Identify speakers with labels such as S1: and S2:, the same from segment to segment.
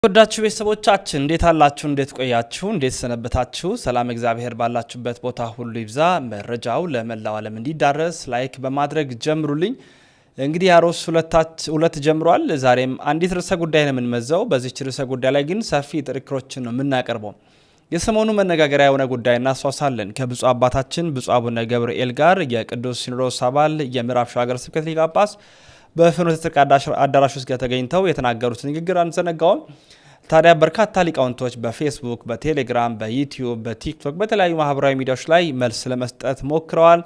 S1: ወዳችሁ ቤተሰቦቻችን እንዴት አላችሁ እንዴት ቆያችሁ እንዴት ሰነበታችሁ ሰላም እግዚአብሔር ባላችሁበት ቦታ ሁሉ ይብዛ መረጃው ለመላው ዓለም እንዲዳረስ ላይክ በማድረግ ጀምሩልኝ እንግዲህ ያሮስ ሁለት ጀምሯል ዛሬም አንዲት ርዕሰ ጉዳይ ነው የምንመዘው በዚህ ርዕሰ ጉዳይ ላይ ግን ሰፊ ጥርክሮችን ነው የምናቀርበው የሰሞኑ መነጋገሪያ የሆነ ጉዳይ እናስዋሳለን ከብፁዕ አባታችን ብፁዕ አቡነ ገብርኤል ጋር የቅዱስ ሲኖዶስ አባል የምዕራብ ሸዋ ሀገረ ስብከት ሊቀ ጳጳስ በፍኖተ ጽድቅ አዳራሽ ውስጥ ተገኝተው የተናገሩት ንግግር አንዘነጋውም ታዲያ በርካታ ሊቃውንቶች በፌስቡክ በቴሌግራም በዩቲዩብ በቲክቶክ በተለያዩ ማህበራዊ ሚዲያዎች ላይ መልስ ለመስጠት ሞክረዋል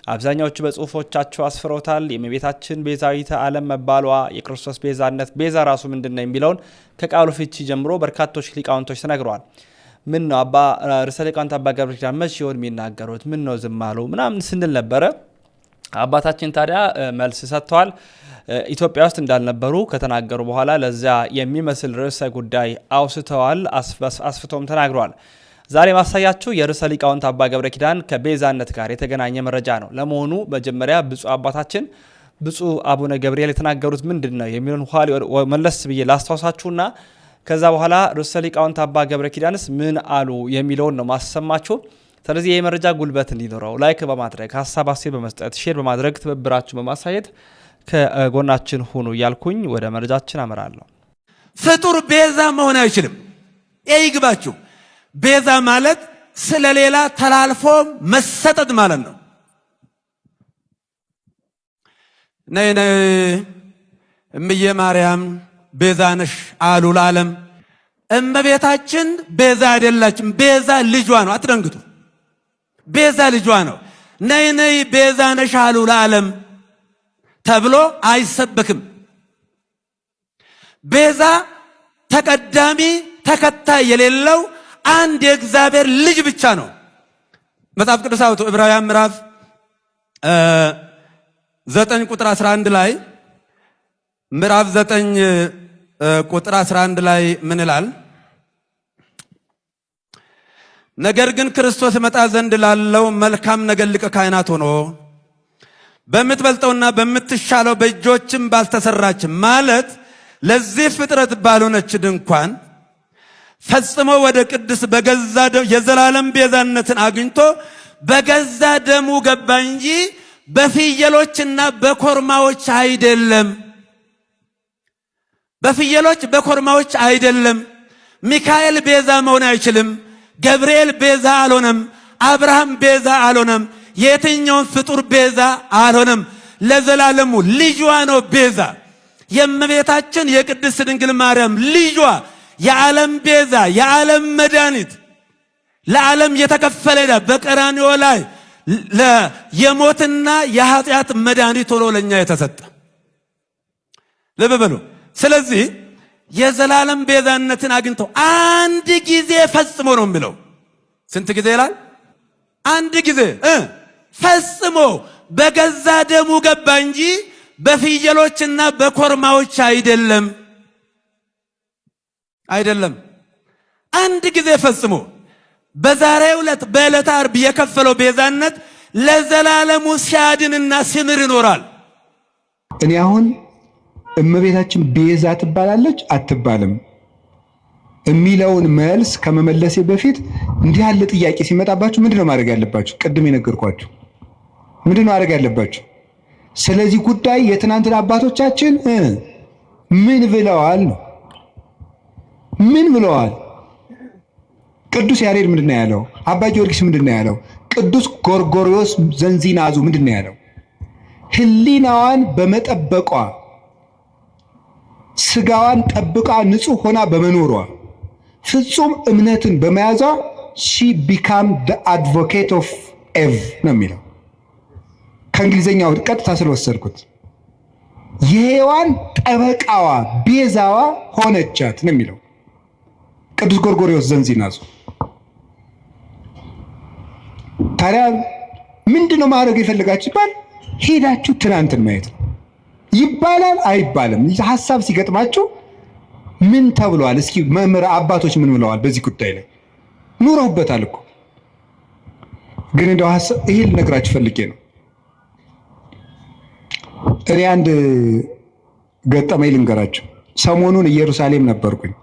S1: አብዛኛዎቹ በጽሁፎቻቸው አስፍረውታል የእመቤታችን ቤዛዊተ ዓለም መባሏ የክርስቶስ ቤዛነት ቤዛ ራሱ ምንድነው የሚለውን ከቃሉ ፍቺ ጀምሮ በርካቶች ሊቃውንቶች ተናግረዋል ምን ነው አባ ርዕሰ ሊቃውንት አባ ገብርኤል መቼ ይሆን የሚናገሩት ምን ነው ዝም አሉ ምናምን ስንል ነበረ አባታችን ታዲያ መልስ ሰጥተዋል ኢትዮጵያ ውስጥ እንዳልነበሩ ከተናገሩ በኋላ ለዛ የሚመስል ርዕሰ ጉዳይ አውስተዋል አስፍቶም ተናግረዋል ዛሬ ማሳያችሁ የርዕሰ ሊቃውንት አባ ገብረ ኪዳን ከቤዛነት ጋር የተገናኘ መረጃ ነው ለመሆኑ መጀመሪያ ብፁዕ አባታችን ብፁዕ አቡነ ገብርኤል የተናገሩት ምንድነው የሚሉን ኋላ መለስ ብዬ ላስተዋሳችሁና ከዛ በኋላ ርዕሰ ሊቃውንት አባ ገብረ ኪዳንስ ምን አሉ የሚለውን ነው ማሰማችሁ ስለዚህ የመረጃ ጉልበት እንዲኖረው ላይክ በማድረግ ሐሳብ አስተያየት በመስጠት ሼር በማድረግ ትብብራችሁ በማሳየት ከጎናችን ሁኑ ያልኩኝ ወደ መረጃችን አመራለሁ
S2: ፍጡር ቤዛ መሆን አይችልም ይግባችሁ ቤዛ ማለት ስለሌላ ተላልፎ መሰጠት ማለት ነው ነይ እምዬ ማርያም ቤዛ ነሽ አሉ ለዓለም እመቤታችን ቤዛ አይደላችም ቤዛ ልጇ ነው አትደንግጡ ቤዛ ልጇ ነው ነይ ቤዛ ነሽ አሉ ለዓለም ተብሎ አይሰበክም ቤዛ ተቀዳሚ ተከታይ የሌለው አንድ የእግዚአብሔር ልጅ ብቻ ነው መጽሐፍ ቅዱስ አውጡ ዕብራውያን ምዕራፍ 9 ቁጥር 11 ላይ ምዕራፍ 9 ቁጥር 11 ላይ ምን ይላል ነገር ግን ክርስቶስ መጣ ዘንድ ላለው መልካም ነገር ሊቀ ካህናት ሆኖ በምትበልጠውና በምትሻለው በእጆችም ባልተሰራች ማለት ለዚህ ፍጥረት ባልሆነች ድንኳን ፈጽሞ ወደ ቅድስ በገዛ ደሙ የዘላለም ቤዛነትን አግኝቶ በገዛ ደሙ ገባ እንጂ በፍየሎችና በኮርማዎች አይደለም በፍየሎች በኮርማዎች አይደለም ሚካኤል ቤዛ መሆን አይችልም ገብርኤል ቤዛ አልሆነም አብርሃም ቤዛ አልሆነም የትኛውን ፍጡር ቤዛ አልሆነም ለዘላለሙ ልጇ ነው ቤዛ የእመቤታችን የቅድስት ድንግል ማርያም ልጇ የዓለም ቤዛ የዓለም መድኃኒት ለዓለም የተከፈለ ዕዳ በቀራንዮ ላይ የሞትና የኃጢአት መድኃኒት ሆኖ ለኛ የተሰጠ ልብ በሉ ስለዚህ የዘላለም ቤዛነትን አግኝቶ አንድ ጊዜ ፈጽሞ ነው የሚለው ስንት ጊዜ ይላል አንድ ጊዜ ፈጽሞ በገዛ ደሙ ገባ እንጂ በፍየሎችና በኮርማዎች አይደለም አንድ ጊዜ ፈጽሞ በዛሬው ዕለት በዕለተ ዓርብ የከፈለው ቤዛነት ለዘላለሙ ሲያድንና ሲምር ይኖራል
S3: እኔ አሁን እመቤታችን ቤዛ ትባላለች አትባልም የሚለውን መልስ ከመመለሴ በፊት እንዲህ ያለ ጥያቄ ሲመጣባችሁ ምንድነው ማድረግ ያለባችሁ ቅድም የነገርኳችሁ ምንድነው ማድረግ ያለባችሁ ስለዚህ ጉዳይ የትናንትና አባቶቻችን ምን ብለዋል ቅዱስ ያሬድ ምንድነው ያለው አባ ጊዮርጊስ ምንድነው ያለው ቅዱስ ጎርጎርዮስ ዘንዚናዙ ምንድነው ያለው ህሊናዋን በመጠበቋ ስጋዋን ጠብቃ ንጹህ ሆና በመኖሯ ፍጹም እምነትን በመያዟ she became the advocate of Eve ነው የሚለው ከእንግሊዘኛው ቀጥታ ስለወሰድኩት የሔዋን ጠበቃዋ ቤዛዋ ሆነቻት ነው የሚለው ቅዱስ ጎርጎርዮስ ዘንዚናዙ ታዲያ ምንድነው ማድረግ የፈለጋችሁ ይባል ሄዳችሁ ትናንትን ማየት ይባላል አይባልም ሐሳብ ሲገጥማችሁ ምን ተብሏል እስኪ መምህር አባቶች ምን ብለዋል በዚህ ጉዳይ ላይ ኑረውበታል እኮ ግን እንደው ሐሳብ ይሄ ልነግራችሁ ፈልጌ ነው እኔ አንድ ገጠመኝ ልንገራችሁ ሰሞኑን ኢየሩሳሌም ነበርኩኝ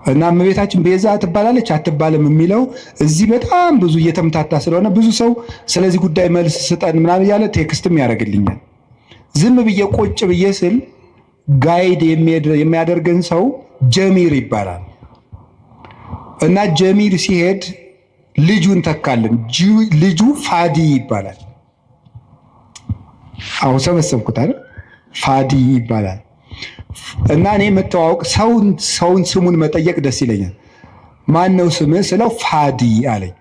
S3: እና እመቤታችን ቤዛ ትባላለች አትባልም የሚለው እዚህ በጣም ብዙ እየተምታታ ስለሆነ ብዙ ሰው ስለዚህ ጉዳይ መልስ ስጠን ምናምን እያለ ቴክስትም ያደርግልኛል። ዝም ብዬ ቁጭ ብዬ ስል ጋይድ የሚያደርገን ሰው ጀሚር ይባላል እና ጀሚር ሲሄድ ልጁን ተካልን። ልጁ ፋዲ ይባላል። አሁን ሰበሰብኩት አይደል? ፋዲ ይባላል። እና እኔ መተዋወቅ ሰውን ስሙን መጠየቅ ደስ ይለኛል። ማን ነው ስምህ ስለው ፋዲ አለኝ።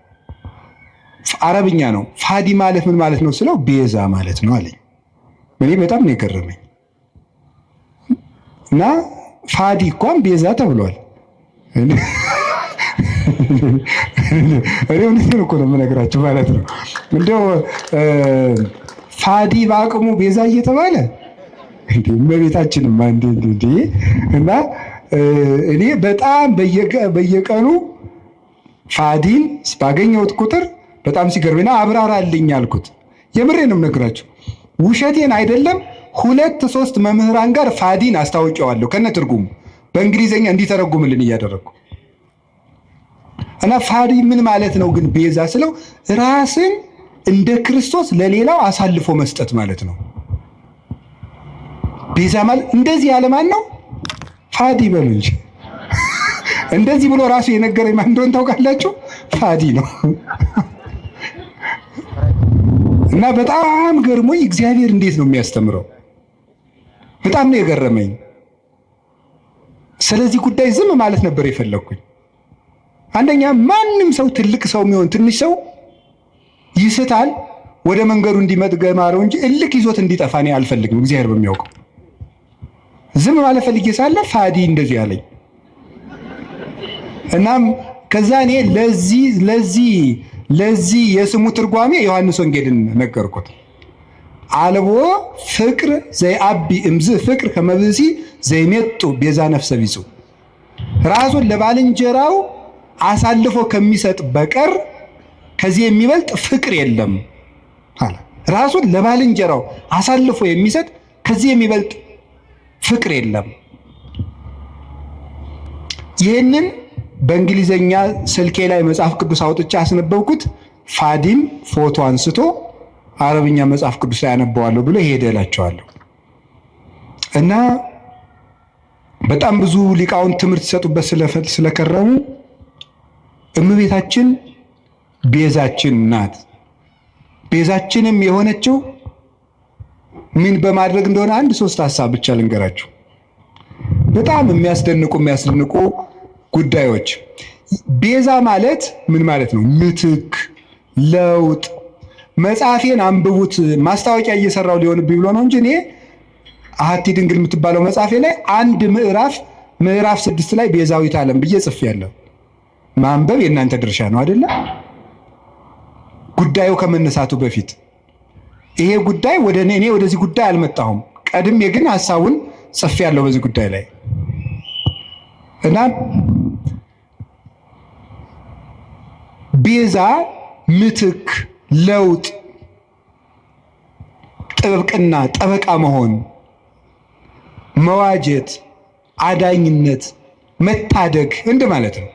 S3: አረብኛ ነው። ፋዲ ማለት ምን ማለት ነው ስለው ቤዛ ማለት ነው አለኝ። እኔ በጣም ነው የገረመኝ። እና ፋዲ እንኳን ቤዛ ተብሏል። እኔ እውነቴን እኮ ነው የምነግራችሁ ማለት ነው። እንደው ፋዲ በአቅሙ ቤዛ እየተባለ እመቤታችንም እንዴ! እና እኔ በጣም በየቀኑ ፋዲን ባገኘሁት ቁጥር በጣም ሲገርምና አብራራልኝ አልኩት። የምሬን ነው የምነግራችሁ፣ ውሸቴን አይደለም። 2-3 መምህራን ጋር ፋዲን አስታውቀዋለሁ ከነ ትርጉሙ በእንግሊዘኛ እንዲተረጉምልን እያደረግኩ እና ፋዲ ምን ማለት ነው ግን ቤዛ ስለው ራስን እንደ ክርስቶስ ለሌላው አሳልፎ መስጠት ማለት ነው። ቤዛ ማለት እንደዚህ ያለ ማን ነው? ፋዲ በሉ እንጂ እንደዚህ ብሎ ራሱ የነገረኝ ማን እንደሆነ ታውቃላችሁ? ፋዲ ነው። እና በጣም ገርሞኝ እግዚአብሔር እንዴት ነው የሚያስተምረው? በጣም ነው የገረመኝ። ስለዚህ ጉዳይ ዝም ማለት ነበር የፈለግኩኝ። አንደኛ ማንም ሰው ትልቅ ሰው የሚሆን ትንሽ ሰው ይስታል፣ ወደ መንገዱ እንዲመጥ ገማረው እንጂ እልክ ይዞት እንዲጠፋ እኔ አልፈልግም። እግዚአብሔር በሚያውቀው ዝም ማለት ፈልጌ ሳለ ፋዲ እንደዚህ አለኝ። እናም ከዛ እኔ ለዚህ የስሙ ትርጓሜ ዮሐንስ ወንጌልን ነገርኩት። አልቦ ፍቅር ዘይአቢ እምዝ ፍቅር ከመብሲ ዘይሜጡ ቤዛ ነፍሰ ቢጹ ራሱን ለባልንጀራው አሳልፎ ከሚሰጥ በቀር ከዚህ የሚበልጥ ፍቅር የለም አለ። ራሱን ለባልንጀራው አሳልፎ የሚሰጥ ከዚህ የሚበልጥ ፍቅር የለም። ይህንን በእንግሊዘኛ ስልኬ ላይ መጽሐፍ ቅዱስ አውጥቼ አስነበብኩት። ፋዲም ፎቶ አንስቶ አረብኛ መጽሐፍ ቅዱስ ላይ አነበዋለሁ ብሎ ሄደ እላቸዋለሁ። እና በጣም ብዙ ሊቃውንት ትምህርት ሲሰጡበት ስለከረሙ እመቤታችን ቤዛችን ናት። ቤዛችንም የሆነችው ምን በማድረግ እንደሆነ 1-3 ሐሳብ ብቻ ልንገራችሁ። በጣም የሚያስደንቁ ጉዳዮች። ቤዛ ማለት ምን ማለት ነው? ምትክ፣ ለውጥ። መጽሐፌን አንብቡት። ማስታወቂያ እየሰራው ሊሆንብኝ ብሎ ነው እንጂ እኔ አሐቲ ድንግል የምትባለው መጽሐፌ ላይ አንድ ምዕራፍ 6 ላይ ቤዛዊት ዓለም ብዬ ጽፌያለሁ። ማንበብ የእናንተ ድርሻ ነው አይደለ? ጉዳዩ ከመነሳቱ በፊት ይሄ ጉዳይ እኔ ወደዚህ ጉዳይ አልመጣሁም። ቀድሜ ግን ሐሳቡን ጽፌያለሁ በዚህ ጉዳይ ላይ እና ቤዛ ምትክ፣ ለውጥ፣ ጥብቅና፣ ጠበቃ መሆን፣ መዋጀት፣ አዳኝነት፣ መታደግ እንደማለት ነው።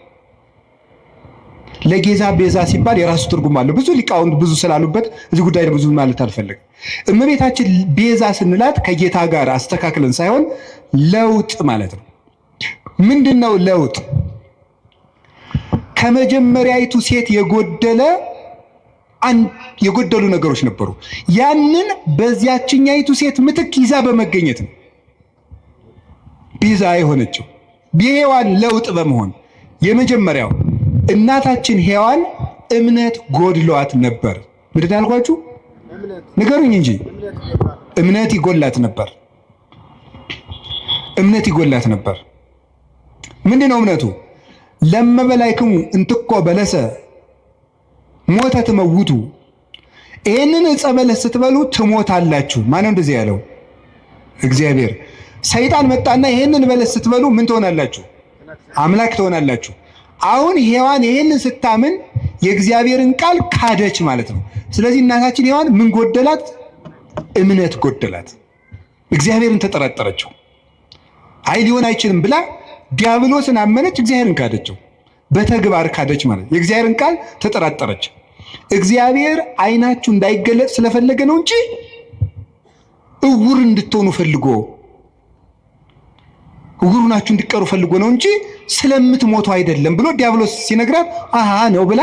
S3: ለጌዛ ቤዛ ሲባል የራሱ ትርጉም አለው። ብዙ ሊቃውንት ብዙ ስላሉበት እዚህ ጉዳይ ብዙ ማለት አልፈልግም። እመቤታችን ቤዛ ስንላት ከጌታ ጋር አስተካክለን ሳይሆን ለውጥ ማለት ነው። ምንድነው ለውጥ? ከመጀመሪያይቱ ሴት የጎደሉ ነገሮች ነበሩ። ያንን በዚያችኛይቱ ሴት ምትክ ይዛ በመገኘት ነው ቤዛ የሆነችው። የሔዋን ለውጥ በመሆን የመጀመሪያው እናታችን ሔዋን እምነት ጎድሏት ነበር። ምንድን ያልኳችሁ ንገሩኝ እንጂ እምነት ይጎላት ነበር። ምንድነው እምነቱ? ለመበላይክሙ እንትኮ በለሰ ሞተ ትመውቱ፣ ይህንን ዕፀ በለስ ስትበሉ ትሞታላችሁ። ማነው እንደዚህ ያለው? እግዚአብሔር። ሰይጣን መጣና ይህንን በለስ ስትበሉ ምን ትሆናላችሁ? አምላክ ትሆናላችሁ። አሁን ሔዋን ይህንን ስታምን የእግዚአብሔርን ቃል ካደች ማለት ነው። ስለዚህ እናታችን ሔዋን ምን ጎደላት? እምነት ጎደላት። እግዚአብሔርን ተጠራጠረችው። አይ ሊሆን አይችልም ብላ ዲያብሎስን አመነች፣ እግዚአብሔርን ካደችው። በተግባር ካደች ማለት የእግዚአብሔርን ቃል ተጠራጠረች። እግዚአብሔር ዓይናችሁ እንዳይገለጥ ስለፈለገ ነው እንጂ እውር እንድትሆኑ ፈልጎ እውር ናችሁ እንድትቀሩ ፈልጎ ነው እንጂ ስለምትሞቱ አይደለም ብሎ ዲያብሎስ ሲነግራት አሃ ነው ብላ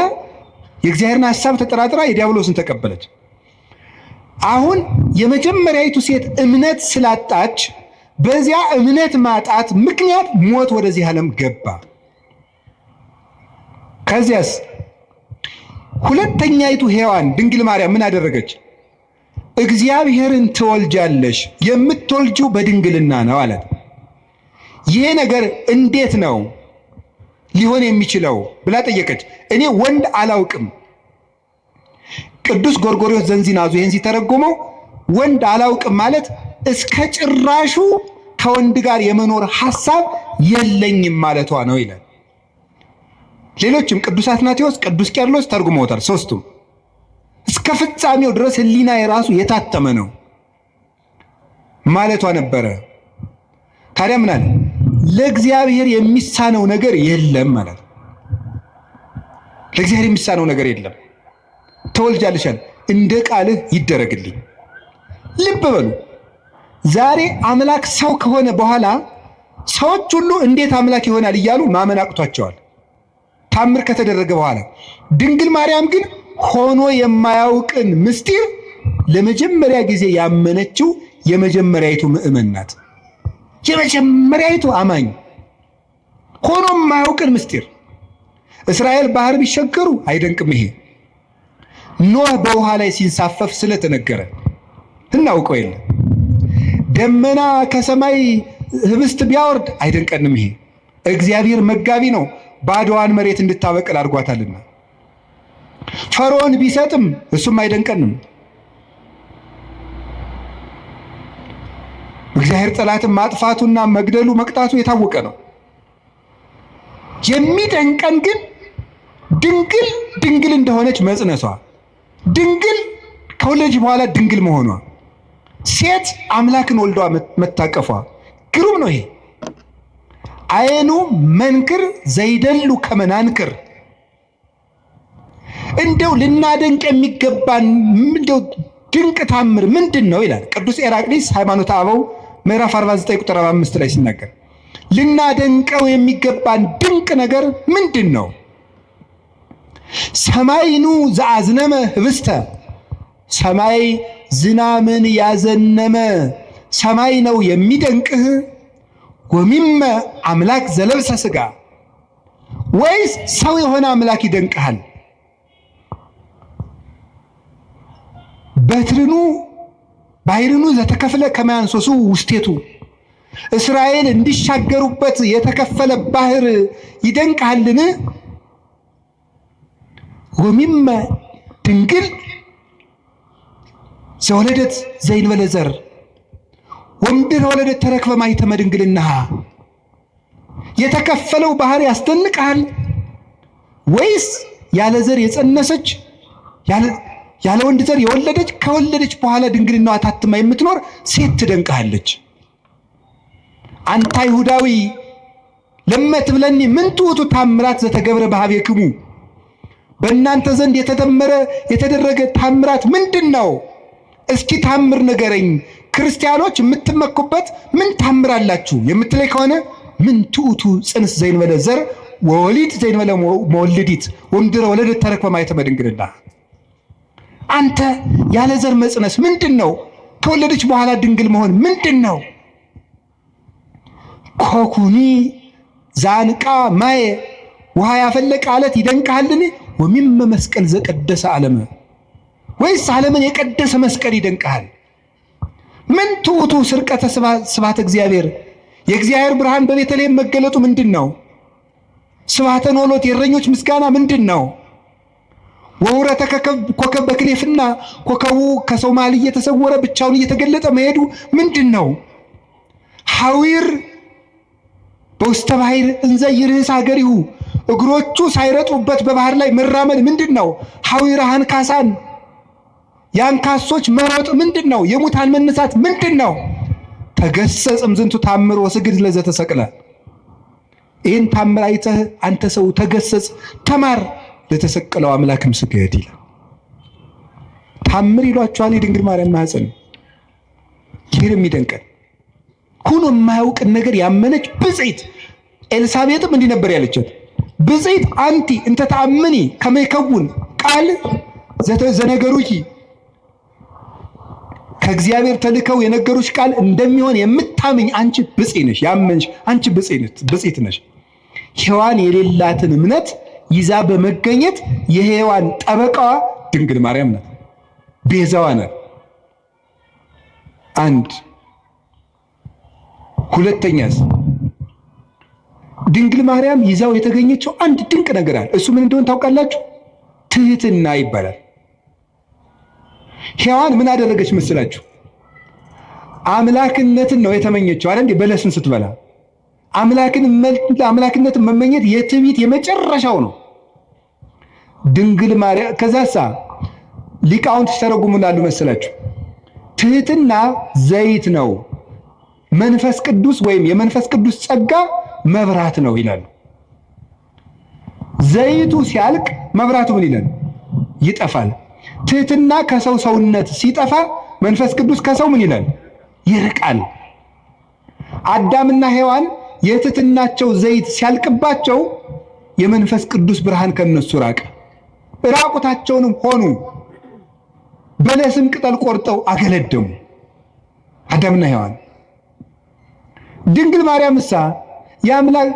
S3: የእግዚአብሔርን ሐሳብ ተጠራጥራ የዲያብሎስን ተቀበለች። አሁን የመጀመሪያይቱ ሴት እምነት ስላጣች በዚያ እምነት ማጣት ምክንያት ሞት ወደዚህ ዓለም ገባ። ከዚያስ ሁለተኛይቱ ሔዋን ድንግል ማርያም ምን አደረገች? እግዚአብሔርን ትወልጃለሽ፣ የምትወልጂው በድንግልና ነው አላት። ይሄ ነገር እንዴት ነው ሊሆን የሚችለው ብላ ጠየቀች። እኔ ወንድ አላውቅም። ቅዱስ ጎርጎርዮስ ዘንዚናዙ ይህን ሲተረጎመው ወንድ አላውቅም ማለት እስከ ጭራሹ ከወንድ ጋር የመኖር ሐሳብ የለኝም ማለቷ ነው ይላል። ሌሎችም ቅዱስ አትናቴዎስ፣ ቅዱስ ቄርሎስ ተርጉመውታል። ሶስቱም እስከ ፍጻሜው ድረስ ሕሊና የራሱ የታተመ ነው ማለቷ ነበረ። ታዲያ ምን አለ? ለእግዚአብሔር የሚሳነው ነገር የለም ማለት ነው። ለእግዚአብሔር የሚሳነው ነገር የለም። ተወልጃለሽ አለ፣ እንደ ቃልህ ይደረግልኝ። ልብ በሉ፣ ዛሬ አምላክ ሰው ከሆነ በኋላ ሰዎች ሁሉ እንዴት አምላክ ይሆናል እያሉ ማመን አቅቷቸዋል፣ ታምር ከተደረገ በኋላ። ድንግል ማርያም ግን ሆኖ የማያውቅን ምስጢር ለመጀመሪያ ጊዜ ያመነችው የመጀመሪያይቱ ምእመን ናት። የመጀመሪያይቱ አማኝ ሆኖ የማያውቅን ምስጢር። እስራኤል ባህር ቢሸገሩ አይደንቅም። ይሄ ኖህ በውሃ ላይ ሲንሳፈፍ ስለተነገረ እናውቀው የለ። ደመና ከሰማይ ህብስት ቢያወርድ አይደንቀንም። ይሄ እግዚአብሔር መጋቢ ነው፣ ባዶዋን መሬት እንድታበቅል አድርጓታልና። ፈርዖን ቢሰጥም እሱም አይደንቀንም። እግዚአብሔር ጠላትን ማጥፋቱና መግደሉ መቅጣቱ የታወቀ ነው። የሚደንቀን ግን ድንግል እንደሆነች መጽነሷ፣ ድንግል ከወለደች በኋላ ድንግል መሆኗ፣ ሴት አምላክን ወልዷ መታቀፏ ግሩም ነው። ይሄ አይኑ መንክር ዘይደሉ ከመናንክር። እንደው ልናደንቅ የሚገባን እንደው ድንቅ ታምር ምንድን ነው ይላል ቅዱስ ኤራቅሊስ ሃይማኖተ አበው ምዕራፍ 49 ቁጥር 5 ላይ ሲናገር፣ ልናደንቀው የሚገባን ድንቅ ነገር ምንድን ነው? ሰማይኑ ዘአዝነመ ህብስተ፣ ሰማይ ዝናምን ያዘነመ ሰማይ ነው የሚደንቅህ? ወሚመ አምላክ ዘለብሰ ሥጋ፣ ወይስ ሰው የሆነ አምላክ ይደንቅሃል? በትርኑ ባሕርኑ ዘተከፍለ ከመያንሶሱ ውስቴቱ፣ እስራኤል እንዲሻገሩበት የተከፈለ ባህር ይደንቅሃልን? ወሚመ ድንግል ዘወለደት ዘይንበለ ዘር ወምድር ወለደት ተረክበ ማኅተመ ድንግልናሃ፣ የተከፈለው ባህር ያስደንቅሃል? ወይስ ያለ ዘር የጸነሰች ያለ ወንድ ዘር የወለደች ከወለደች በኋላ ድንግልናዋ ታትማ የምትኖር ሴት ትደንቅሃለች? አንተ አይሁዳዊ ለመትብለኒ ምን ትዑቱ ታምራት ዘተገብረ በኀቤክሙ፣ በእናንተ ዘንድ የተደረገ ታምራት ምንድን ነው? እስኪ ታምር ንገረኝ። ክርስቲያኖች የምትመኩበት ምን ታምር አላችሁ የምትለይ ከሆነ ምን ትዑቱ ጽንስ ዘይንበለ ዘር ወወሊድ ዘይንበለ መወልዲት ወምድረ ወለደት ተረክበ ማኅተመ ድንግልናሃ። አንተ ያለ ዘር መጽነስ ምንድን ነው? ከወለደች በኋላ ድንግል መሆን ምንድን ነው? ኮኩኒ ዛንቃ ማየ፣ ውሃ ያፈለቀ አለት ይደንቅሃልን? ወሚመ መስቀል ዘቀደሰ ዓለመ፣ ወይስ ዓለምን የቀደሰ መስቀል ይደንቅሃል? ምን ትዑቱ ስርቀተ ስብሐተ እግዚአብሔር፣ የእግዚአብሔር ብርሃን በቤተልሔም መገለጡ ምንድን ነው? ስብሐተ ኖሎት የእረኞች ምስጋና ምንድን ነው? ወውረተ ኮከብ በክሌፍና ኮከቡ ከሰው መሃል እየተሰወረ ብቻውን እየተገለጠ መሄዱ ምንድን ነው? ሐዊር በውስተ ባሕር እንዘ ይርህስ ሀገሪሁ፣ እግሮቹ ሳይረጡበት በባህር ላይ መራመድ ምንድን ነው? ሐዊረ አንካሳን፣ የአንካሶች መሮጥ ምንድን ነው? የሙታን መነሳት ምንድን ነው? ተገሰጽ እምዝንቱ ታምር ወስግድ ለዘተሰቅለ፣ ይህን ታምር አይተህ አንተ ሰው ተገሰጽ፣ ተማር፣ ለተሰቀለው አምላክም ስገድ ይላል። ታምር ይሏቸዋል የድንግል ማርያም ማኅፀን። ይህን የሚደንቀን ሁኖ የማያውቅን ነገር ያመነች ብፅዕት ኤልሳቤጥም እንዲህ ነበር ያለቻት፣ ብፅዕት አንቲ እንተ ተአምኒ ከመ ይከውን ቃል ዘነገሩኪ፣ ከእግዚአብሔር ተልከው የነገሩሽ ቃል እንደሚሆን የምታምኝ አንቺ ብፅዕት ነሽ። ያመንሽ አንቺ ብፅዕት ነሽ። ሔዋን የሌላትን እምነት ይዛ በመገኘት የሔዋን ጠበቃዋ ድንግል ማርያም ናት፣ ቤዛዋ ናት። አንድ ሁለተኛስ ድንግል ማርያም ይዛው የተገኘችው አንድ ድንቅ ነገር አለ። እሱ ምን እንደሆነ ታውቃላችሁ? ትህትና ይባላል። ሔዋን ምን አደረገች መስላችሁ? አምላክነትን ነው የተመኘችው አይደል? በለስን ስትበላ አምላክነትን መመኘት የትዕቢት የመጨረሻው ነው። ድንግል ማርያም ከዛሳ ሊቃውንት ተረጉሙላሉ መስላችሁ? ትህትና ዘይት ነው፣ መንፈስ ቅዱስ ወይም የመንፈስ ቅዱስ ጸጋ መብራት ነው ይላሉ። ዘይቱ ሲያልቅ መብራቱ ምን ይላል? ይጠፋል። ትህትና ከሰው ሰውነት ሲጠፋ መንፈስ ቅዱስ ከሰው ምን ይላል? ይርቃል። አዳምና ሔዋን የትህትናቸው ዘይት ሲያልቅባቸው የመንፈስ ቅዱስ ብርሃን ከነሱ ራቀ። ራቁታቸውንም ሆኑ። በለስም ቅጠል ቆርጠው አገለደሙ አዳምና ሔዋን። ድንግል ማርያምሳ የአምላክ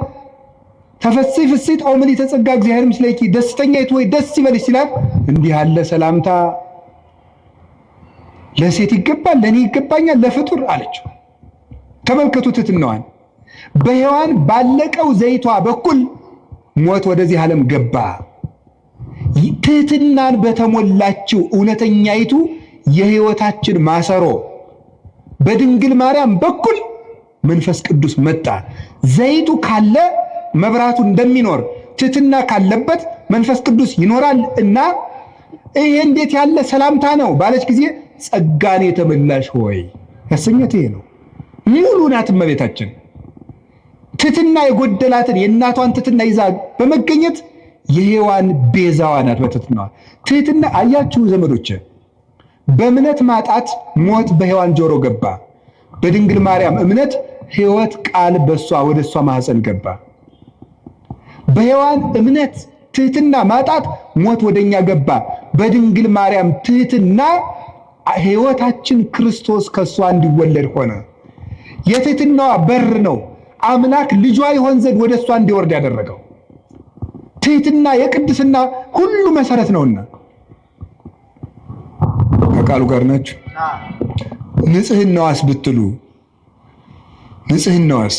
S3: ተፈሥሒ ፍሥሕት ኦ ምልዕተ ጸጋ እግዚአብሔር ምስሌኪ ደስተኛይቱ ወይ ደስ ይበልሽ ሲላት እንዲህ ያለ ሰላምታ ለሴት ይገባል፣ ለኔ ይገባኛል፣ ለፍጡር አለችው። ተመልከቱ ትሕትናዋን። በሔዋን ባለቀው ዘይቷ በኩል ሞት ወደዚህ ዓለም ገባ። ትሕትናን በተሞላችው እውነተኛይቱ የሕይወታችን ማሰሮ በድንግል ማርያም በኩል መንፈስ ቅዱስ መጣ። ዘይቱ ካለ መብራቱ እንደሚኖር ትሕትና ካለበት መንፈስ ቅዱስ ይኖራል እና ይሄ እንዴት ያለ ሰላምታ ነው ባለች ጊዜ ጸጋን የተመላሽ ሆይ ያሰኘት ይሄ ነው። ሙሉ ናት እመቤታችን። ትሕትና የጎደላትን የእናቷን ትሕትና ይዛ በመገኘት የሔዋን ቤዛዋ ናት። በትሕትናዋ ትሕትና አያችሁ ዘመዶቼ፣ በእምነት ማጣት ሞት በሔዋን ጆሮ ገባ። በድንግል ማርያም እምነት ሕይወት ቃል በሷ ወደ እሷ ማኅፀን ገባ። በሔዋን እምነት ትሕትና ማጣት ሞት ወደኛ ገባ። በድንግል ማርያም ትሕትና ሕይወታችን ክርስቶስ ከሷ እንዲወለድ ሆነ። የትሕትናዋ በር ነው አምላክ ልጇ ይሆን ዘንድ ወደ እሷ እንዲወርድ ያደረገው። ትሕትና የቅድስና ሁሉ መሰረት ነውና ከቃሉ ጋር ናችሁ። ንጽሕናዋስ ብትሉ ንጽሕናዋስ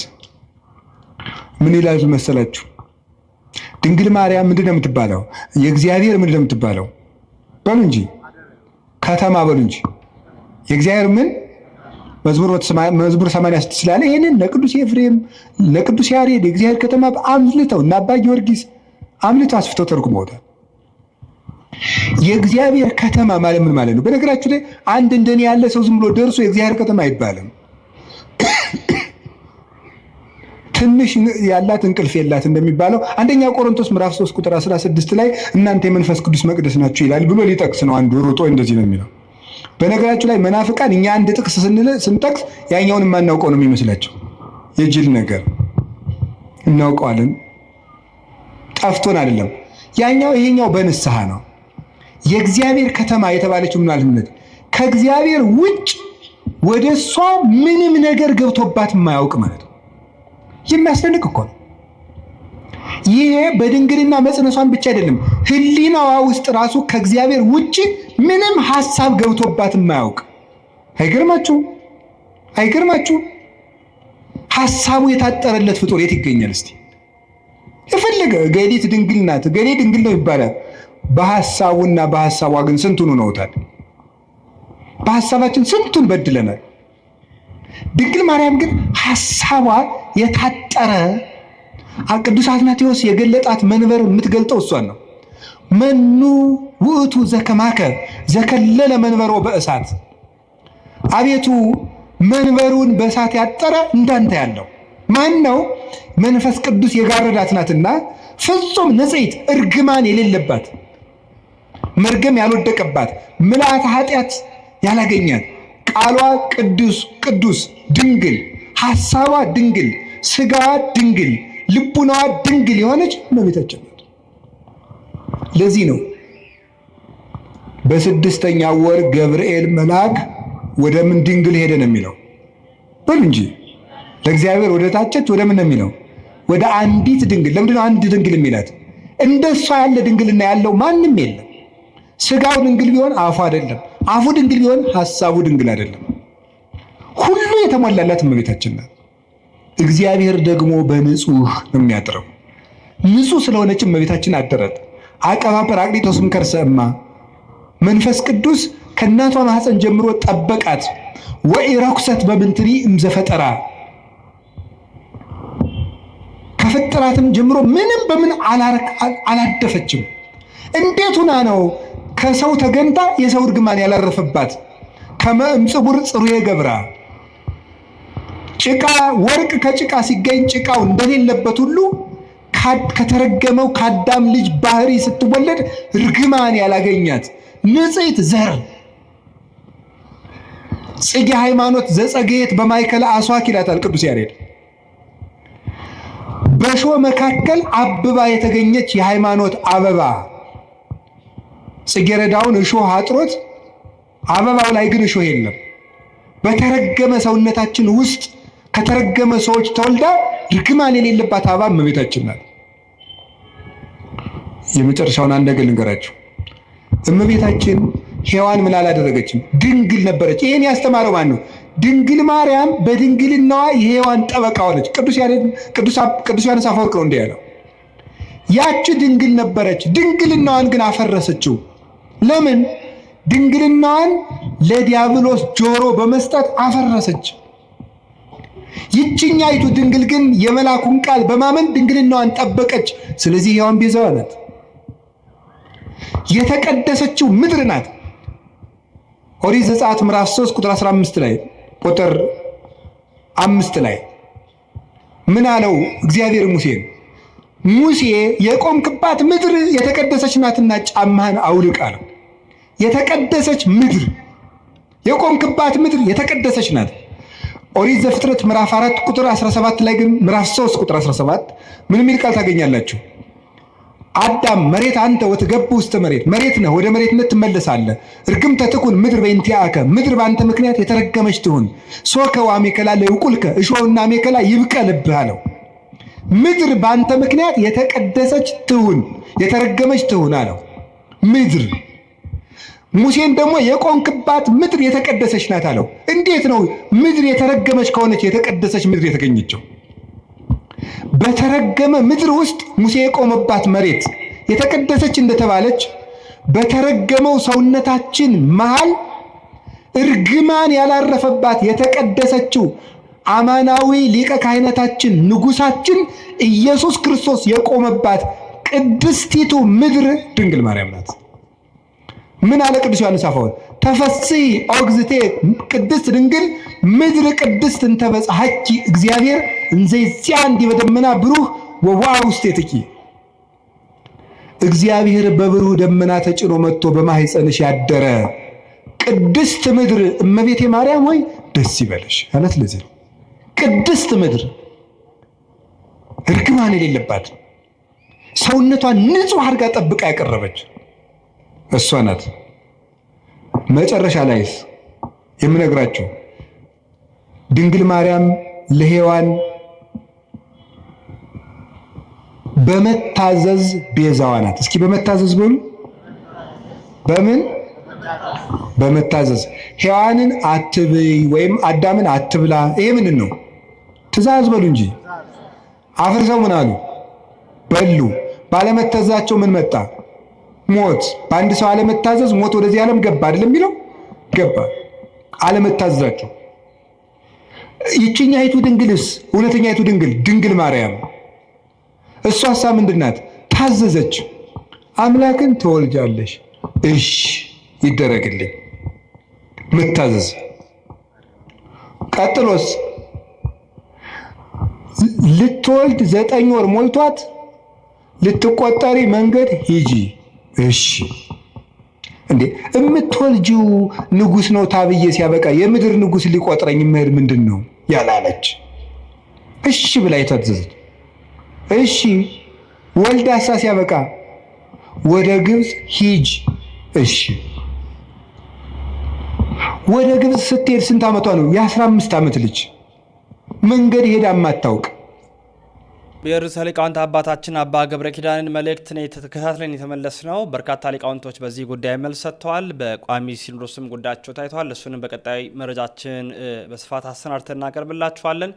S3: ምን ይላል መሰላችሁ? ድንግል ማርያም ምንድን ነው የምትባለው? የእግዚአብሔር ምንድን ነው የምትባለው? በሉ እንጂ ከተማ በሉ እንጂ የእግዚአብሔር ምን መዝሙር 86 ስላለ ይሄንን ለቅዱስ ኤፍሬም ለቅዱስ ያሬድ የእግዚአብሔር ከተማ አምልተው እና አባ ጊዮርጊስ አምልተው አስፍተው ተርጉመውታል። የእግዚአብሔር ከተማ ማለት ምን ማለት ነው? በነገራችሁ ላይ አንድ እንደኔ ያለ ሰው ዝም ብሎ ደርሶ የእግዚአብሔር ከተማ አይባልም። ትንሽ ያላት እንቅልፍ የላት እንደሚባለው አንደኛ ቆሮንቶስ ምዕራፍ 3 ቁጥር 16 ላይ እናንተ የመንፈስ ቅዱስ መቅደስ ናችሁ ይላል ብሎ ሊጠቅስ ነው። አንዱ ሮጦ እንደዚህ ነው የሚለው። በነገራችሁ ላይ መናፍቃን እኛ አንድ ጥቅስ ስንጠቅስ ያኛውን የማናውቀው ነው የሚመስላቸው። የጅል ነገር እናውቀዋለን፣ ጠፍቶን አይደለም። ያኛው ይሄኛው በንስሐ ነው። የእግዚአብሔር ከተማ የተባለችው ምን ማለት ከእግዚአብሔር ውጭ ወደ እሷ ምንም ነገር ገብቶባት የማያውቅ ማለት ነው። የሚያስደንቅ እኮ ነው። ይሄ በድንግልና መጽነሷን ብቻ አይደለም፣ ሕሊናዋ ውስጥ ራሱ ከእግዚአብሔር ውጭ ምንም ሐሳብ ገብቶባት የማያውቅ። አይገርማችሁ? አይገርማችሁ? ሐሳቡ የታጠረለት ፍጡር የት ይገኛል? እስቲ የፈለገ ገሊት ድንግል ናት፣ ገሌ ድንግል ነው ይባላል። በሐሳቡና በሐሳቧ ግን ስንቱን ነውታል። በሐሳባችን ስንቱን በድለናል። ድንግል ማርያም ግን ሐሳቧ የታጠረ ቅዱስ አትናቴዎስ የገለጣት መንበር የምትገልጠው እሷን ነው። መኑ ውእቱ ዘከማከ ዘከለለ መንበሮ በእሳት፣ አቤቱ መንበሩን በእሳት ያጠረ እንዳንተ ያለው ማን ነው? መንፈስ ቅዱስ የጋረዳት ናትና ፍጹም ንጽሕት እርግማን የሌለባት መርገም ያልወደቀባት ምልአተ ኃጢአት ያላገኛት ቃሏ ቅዱስ ቅዱስ ድንግል ሐሳቧ ድንግል ሥጋዋ ድንግል ልቡናዋ ድንግል የሆነች እመቤታችን ናት። ለዚህ ነው በስድስተኛው ወር ገብርኤል መልአክ ወደ ምን ድንግል ሄደ ነው የሚለው። በል እንጂ ለእግዚአብሔር ወደ ታጨች ወደ ምን ነው የሚለው? ወደ አንዲት ድንግል። ለምንድን ነው አንድ ድንግል የሚላት? እንደሷ ያለ ድንግልና ያለው ማንም የለም። ሥጋው ድንግል ቢሆን አፉ አይደለም፣ አፉ ድንግል ቢሆን ሐሳቡ ድንግል አይደለም። ሁሉ የተሟላላት እመቤታችን ናት። እግዚአብሔር ደግሞ በንጹህ ነው የሚያድረው። ንጹህ ስለሆነች እመቤታችን አደረት። አቀባ ጰራቅሊጦስም ከርሰ እማ መንፈስ ቅዱስ ከእናቷ ማኅፀን ጀምሮ ጠበቃት። ወኢረኩሰት በምንትኒ እምዘፈጠራ ከፍጥራትም ጀምሮ ምንም በምን አላደፈችም። እንዴት ሆና ነው ከሰው ተገንታ የሰው እርግማን ያላረፈባት? ከመ እምጽቡር ጽሩየ ገብራ ጭቃ ወርቅ ከጭቃ ሲገኝ ጭቃው እንደሌለበት ሁሉ ከተረገመው ከአዳም ልጅ ባህሪ ስትወለድ እርግማን ያላገኛት ንጽሕት ዘር ጽጌ ሃይማኖት ዘጸገየት በማእከለ አስዋክ ይላታል ቅዱስ ያሬድ። በእሾህ መካከል አብባ የተገኘች የሃይማኖት አበባ። ጽጌረዳውን እሾህ አጥሮት አበባው ላይ ግን እሾህ የለም። በተረገመ ሰውነታችን ውስጥ ከተረገመ ሰዎች ተወልዳ ርግማን የሌለባት አበባ እመቤታችን ናት። የመጨረሻውን አንድ ነገር ልንገራችሁ። እመቤታችን ሔዋን ምን አላደረገችም? ድንግል ነበረች። ይሄን ያስተማረው ማን ነው? ድንግል ማርያም በድንግልናዋ የሔዋን ጠበቃ ሆነች። ቅዱስ ዮሐንስ አፈወርቅ ነው እንዲህ ያለው። ያቺ ድንግል ነበረች፣ ድንግልናዋን ግን አፈረሰችው። ለምን? ድንግልናዋን ለዲያብሎስ ጆሮ በመስጠት አፈረሰች። ይችኛይቱ ድንግል ግን የመላኩን ቃል በማመን ድንግልናዋን ጠበቀች። ስለዚህ ሔዋን ቤዛዋ ናት። የተቀደሰችው ምድር ናት። ኦሪት ዘጸአት ምዕራፍ 3 ቁጥር 15 ላይ ቁጥር 5 ላይ ምን አለው እግዚአብሔር ሙሴን? ሙሴ የቆምክባት ምድር የተቀደሰች ናትና ጫማህን አውልቅ አለው። የተቀደሰች ምድር የቆምክባት ምድር የተቀደሰች ናት። ኦሪት ዘፍጥረት ምዕራፍ 4 ቁጥር 17 ላይ ግን ምዕራፍ 3 ቁጥር 17 ምን የሚል ቃል ታገኛላችሁ? አዳም መሬት አንተ ወትገቡ ውስተ መሬት፣ መሬት ነህ ወደ መሬትነት ትመለሳለህ። እርግምተ ትኩን ምድር በእንቲአከ፣ ምድር በአንተ ምክንያት የተረገመች ትሁን። ሶከ ወአሜከላ ለይብቁልከ፣ እሾህና አሜከላ ይብቀልብህ አለው። ምድር በአንተ ምክንያት የተቀደሰች ትሁን፣ የተረገመች ትሁን አለው። ምድር ሙሴን ደግሞ የቆምክባት ምድር የተቀደሰች ናት አለው። እንዴት ነው ምድር የተረገመች ከሆነች የተቀደሰች ምድር የተገኘችው? በተረገመ ምድር ውስጥ ሙሴ የቆመባት መሬት የተቀደሰች እንደተባለች በተረገመው ሰውነታችን መሃል እርግማን ያላረፈባት የተቀደሰችው አማናዊ ሊቀ ካህናታችን ንጉሳችን ኢየሱስ ክርስቶስ የቆመባት ቅድስቲቱ ምድር ድንግል ማርያም ናት። ምን አለ ቅዱስ ዮሐንስ አፈወርቅ? ተፈሥሒ ኦግዝቴ ቅድስት ድንግል ምድር ቅድስት እንተ በጽሐኪ እግዚአብሔር እንዘ ይጽአን ዲበ ደመና ብሩህ ወወአ ውስቴትኪ። እግዚአብሔር በብሩህ ደመና ተጭኖ መጥቶ በማኅፀንሽ ያደረ ቅድስት ምድር እመቤቴ ማርያም ሆይ ደስ ይበልሽ አለት። ለዚህ ነው ቅድስት ምድር እርግማን የሌለባት ሰውነቷን ንጹሕ አድርጋ ጠብቃ ያቀረበች እሷ ናት። መጨረሻ ላይስ የምነግራቸው ድንግል ማርያም ለሔዋን በመታዘዝ ቤዛዋ ናት። እስኪ በመታዘዝ በሉ። በምን? በመታዘዝ ሔዋንን አትብይ ወይም አዳምን አትብላ። ይሄ ምንድን ነው? ትእዛዝ በሉ እንጂ አፍርሰው ምን አሉ? በሉ። ባለመታዘዛቸው ምን መጣ? ሞት። በአንድ ሰው አለመታዘዝ ሞት ወደዚህ ዓለም ገባ አይደለም የሚለው? ገባ። አለመታዘዛቸው። ይችኛይቱ ድንግልስ እውነተኛይቱ ድንግል ድንግል ማርያም እሷሳ ምንድን ናት? ታዘዘች። አምላክን ትወልጃለሽ፣ እሺ ይደረግልኝ። መታዘዝ። ቀጥሎስ ልትወልድ 9 ወር ሞልቷት ልትቆጠሪ መንገድ ሂጂ። እሺ እንዴ እምትወልጂው ንጉስ ነው ታብዬ ሲያበቃ የምድር ንጉስ ሊቆጥረኝ መሄድ ምንድን ነው ያላለች? እሺ ብላ የታዘዘች። እሺ ወልዳሳ ሲያበቃ ወደ ግብፅ ሂጅ። እሺ ወደ ግብፅ ስትሄድ ስንት ዓመቷ ነው? የ15 ዓመት ልጅ መንገድ ሄዳ ማታውቅ።
S1: የርዕሰ ሊቃውንት አባታችን አባ ገብረ ኪዳንን መልእክት ተከታትለን የተመለስ ነው። በርካታ ሊቃውንቶች በዚህ ጉዳይ መልስ ሰጥተዋል። በቋሚ ሲኖዶስም ጉዳያቸው ታይተዋል። እሱንም በቀጣይ መረጃችን በስፋት አሰናድተን እናቀርብላችኋለን።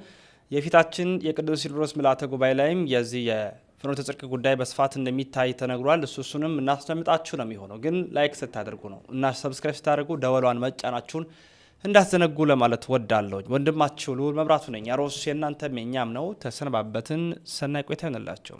S1: የፊታችን የቅዱስ ሲኖዶስ ምልዓተ ጉባኤ ላይም የዚህ የፍኖተ ጽድቅ ጉዳይ በስፋት እንደሚታይ ተነግሯል። እሱንም እናስደምጣችሁ ነው የሚሆነው። ግን ላይክ ስታደርጉ ነው እና ሰብስክራይብ ስታደርጉ ደወሏን መጫናችሁን እንዳትዘነጉ ለማለት ወዳለሁ። ወንድማችሁ ልዑል መብራቱ ነኝ። ያሮስ የእናንተም የኛም ነው። ተሰነባበትን። ሰናይ ቆይታ ይሆንላችሁ።